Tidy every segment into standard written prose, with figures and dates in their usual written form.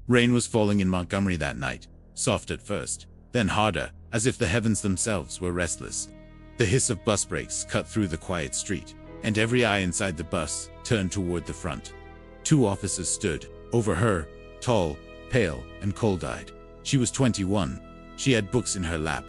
Rain was falling in Montgomery that night, soft at first, then harder, as if the heavens themselves were restless. The hiss of bus brakes cut through the quiet street, and every eye inside the bus turned toward the front. 2 officers stood over her, tall, pale, and cold-eyed. She was 21. She had books in her lap,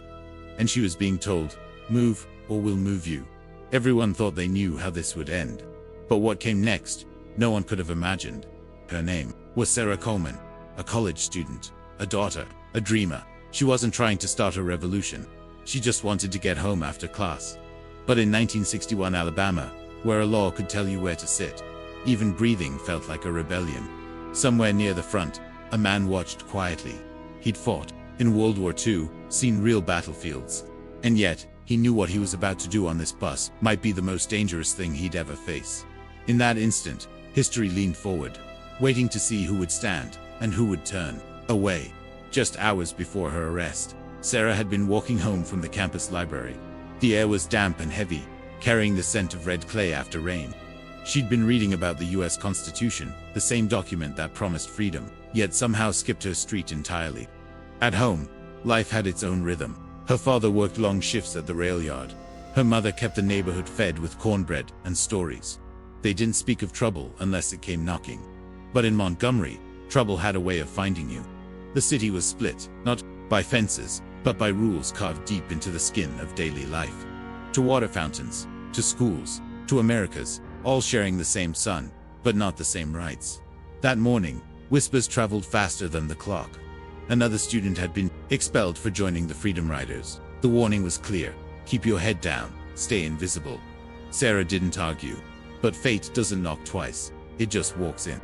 and she was being told, "Move, or we'll move you." Everyone thought they knew how this would end. But what came next, no one could have imagined. Her name was Sarah Coleman, a college student, a daughter, a dreamer. She wasn't trying to start a revolution. She just wanted to get home after class. But in 1961 Alabama, where a law could tell you where to sit, even breathing felt like a rebellion. Somewhere near the front, a man watched quietly. He'd fought in World War II, seen real battlefields. And yet, he knew what he was about to do on this bus might be the most dangerous thing he'd ever face. In that instant, history leaned forward, waiting to see who would stand and who would turn away. Just hours before her arrest, Sarah had been walking home from the campus library. The air was damp and heavy, carrying the scent of red clay after rain. She'd been reading about the US Constitution, the same document that promised freedom, yet somehow skipped her street entirely. At home, life had its own rhythm. Her father worked long shifts at the rail yard. Her mother kept the neighborhood fed with cornbread and stories. They didn't speak of trouble unless it came knocking. But in Montgomery, trouble had a way of finding you. The city was split, not by fences, but by rules carved deep into the skin of daily life. To water fountains, to schools, to Americas, all sharing the same sun, but not the same rights. That morning, whispers traveled faster than the clock. Another student had been expelled for joining the Freedom Riders. The warning was clear: keep your head down, stay invisible. Sarah didn't argue. But fate doesn't knock twice, it just walks in.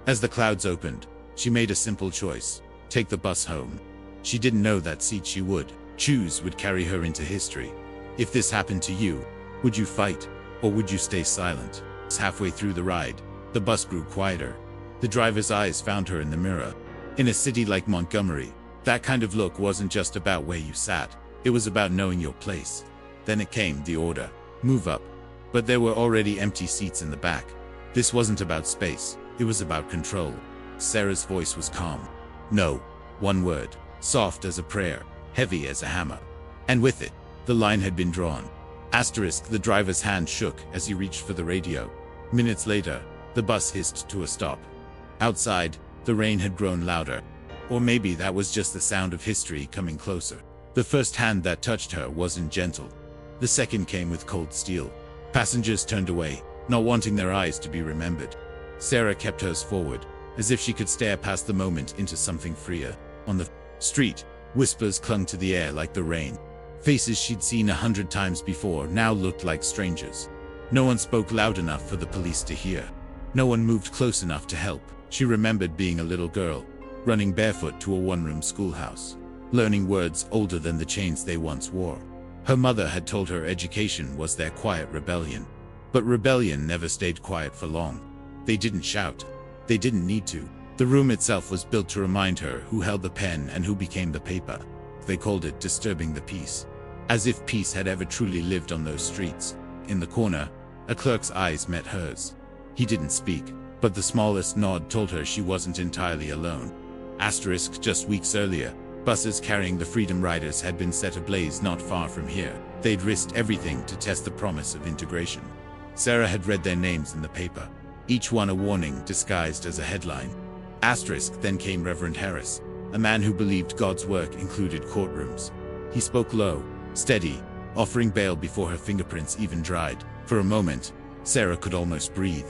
As the clouds opened, she made a simple choice: take the bus home. She didn't know that seat she would choose would carry her into history. If this happened to you, would you fight, or would you stay silent? Halfway through the ride, the bus grew quieter. The driver's eyes found her in the mirror. In a city like Montgomery, that kind of look wasn't just about where you sat, it was about knowing your place. Then it came, the order: move up. But there were already empty seats in the back. This wasn't about space, it was about control. Sarah's voice was calm. No. One word, soft as a prayer, heavy as a hammer. And with it, the line had been drawn. Asterisk. The driver's hand shook as he reached for the radio. Minutes later, the bus hissed to a stop. Outside, the rain had grown louder. Or maybe that was just the sound of history coming closer. The first hand that touched her wasn't gentle. The second came with cold steel. Passengers turned away, not wanting their eyes to be remembered. Sarah kept hers forward, as if she could stare past the moment into something freer. On the street, whispers clung to the air like the rain. Faces she'd seen 100 times before now looked like strangers. No one spoke loud enough for the police to hear. No one moved close enough to help. She remembered being a little girl, running barefoot to a one-room schoolhouse, learning words older than the chains they once wore. Her mother had told her education was their quiet rebellion. But rebellion never stayed quiet for long. They didn't shout. They didn't need to. The room itself was built to remind her who held the pen and who became the paper. They called it disturbing the peace. As if peace had ever truly lived on those streets. In the corner, a clerk's eyes met hers. He didn't speak, but the smallest nod told her she wasn't entirely alone. Asterisk. Just weeks earlier, buses carrying the Freedom Riders had been set ablaze not far from here. They'd risked everything to test the promise of integration. Sarah had read their names in the paper, each one a warning disguised as a headline. Asterisk. Then came Reverend Harris, a man who believed God's work included courtrooms. He spoke low, steady, offering bail before her fingerprints even dried. For a moment, Sarah could almost breathe.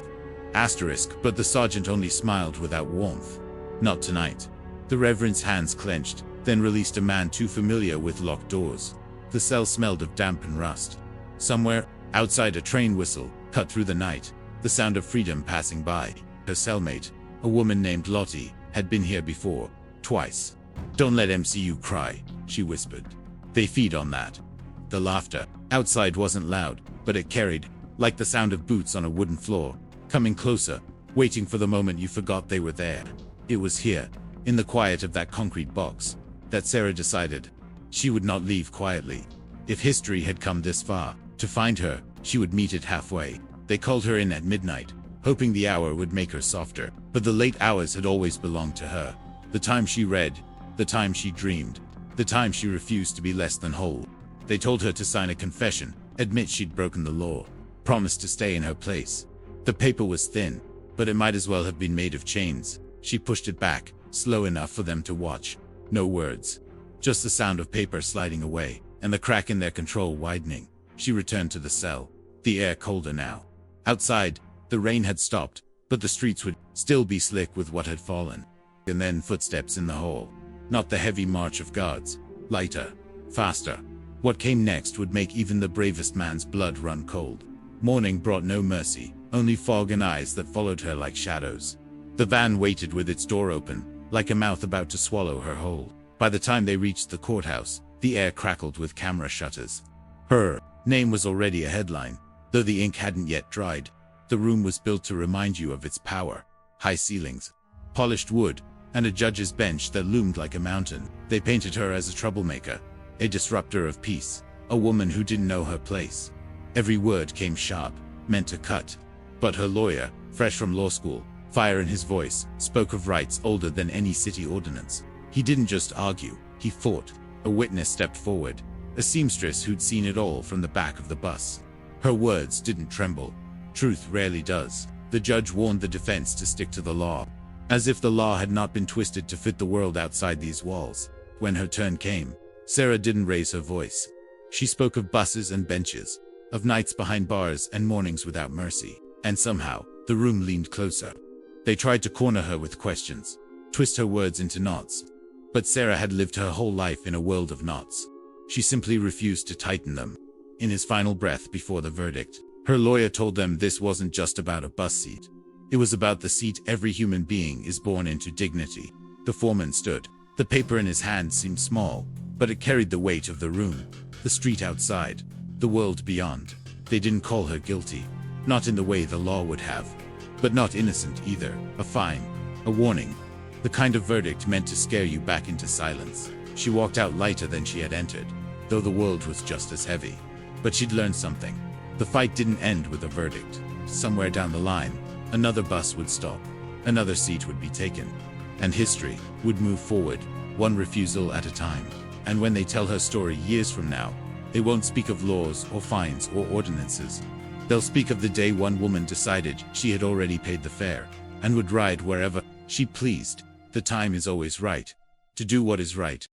Asterisk. But the sergeant only smiled without warmth. Not tonight. The Reverend's hands clenched, then released a man too familiar with locked doors. The cell smelled of damp and rust. Somewhere, outside, a train whistle cut through the night, the sound of freedom passing by. Her cellmate, a woman named Lottie, had been here before, twice. "Don't let MCU cry," she whispered. "They feed on that." The laughter outside wasn't loud, but it carried, like the sound of boots on a wooden floor, coming closer, waiting for the moment you forgot they were there. It was here, in the quiet of that concrete box, that Sarah decided she would not leave quietly. If history had come this far, to find her, she would meet it halfway. They called her in at midnight, hoping the hour would make her softer, but the late hours had always belonged to her. The time she read, the time she dreamed, the time she refused to be less than whole. They told her to sign a confession, admit she'd broken the law, promise to stay in her place. The paper was thin, but it might as well have been made of chains. She pushed it back, slow enough for them to watch. No words. Just the sound of paper sliding away, and the crack in their control widening. She returned to the cell. The air colder now. Outside, the rain had stopped, but the streets would still be slick with what had fallen. And then footsteps in the hall. Not the heavy march of guards. Lighter. Faster. What came next would make even the bravest man's blood run cold. Morning brought no mercy, only fog and eyes that followed her like shadows. The van waited with its door open, like a mouth about to swallow her whole. By the time they reached the courthouse, the air crackled with camera shutters. Her name was already a headline, though the ink hadn't yet dried. The room was built to remind you of its power. High ceilings, polished wood, and a judge's bench that loomed like a mountain. They painted her as a troublemaker, a disruptor of peace, a woman who didn't know her place. Every word came sharp, meant to cut. But her lawyer, fresh from law school, fire in his voice, spoke of rights older than any city ordinance. He didn't just argue, he fought. A witness stepped forward, a seamstress who'd seen it all from the back of the bus. Her words didn't tremble. Truth rarely does. The judge warned the defense to stick to the law, as if the law had not been twisted to fit the world outside these walls. When her turn came, Sarah didn't raise her voice. She spoke of buses and benches, of nights behind bars and mornings without mercy. And somehow, the room leaned closer. They tried to corner her with questions, twist her words into knots. But Sarah had lived her whole life in a world of knots. She simply refused to tighten them. In his final breath before the verdict, her lawyer told them this wasn't just about a bus seat. It was about the seat every human being is born into: dignity. The foreman stood. The paper in his hand seemed small, but it carried the weight of the room, the street outside, the world beyond. They didn't call her guilty. Not in the way the law would have. But not innocent either. A fine. A warning. The kind of verdict meant to scare you back into silence. She walked out lighter than she had entered, though the world was just as heavy. But she'd learned something. The fight didn't end with a verdict. Somewhere down the line, another bus would stop. Another seat would be taken. And history would move forward, one refusal at a time. And when they tell her story years from now, they won't speak of laws or fines or ordinances. They'll speak of the day one woman decided she had already paid the fare and would ride wherever she pleased. The time is always right to do what is right.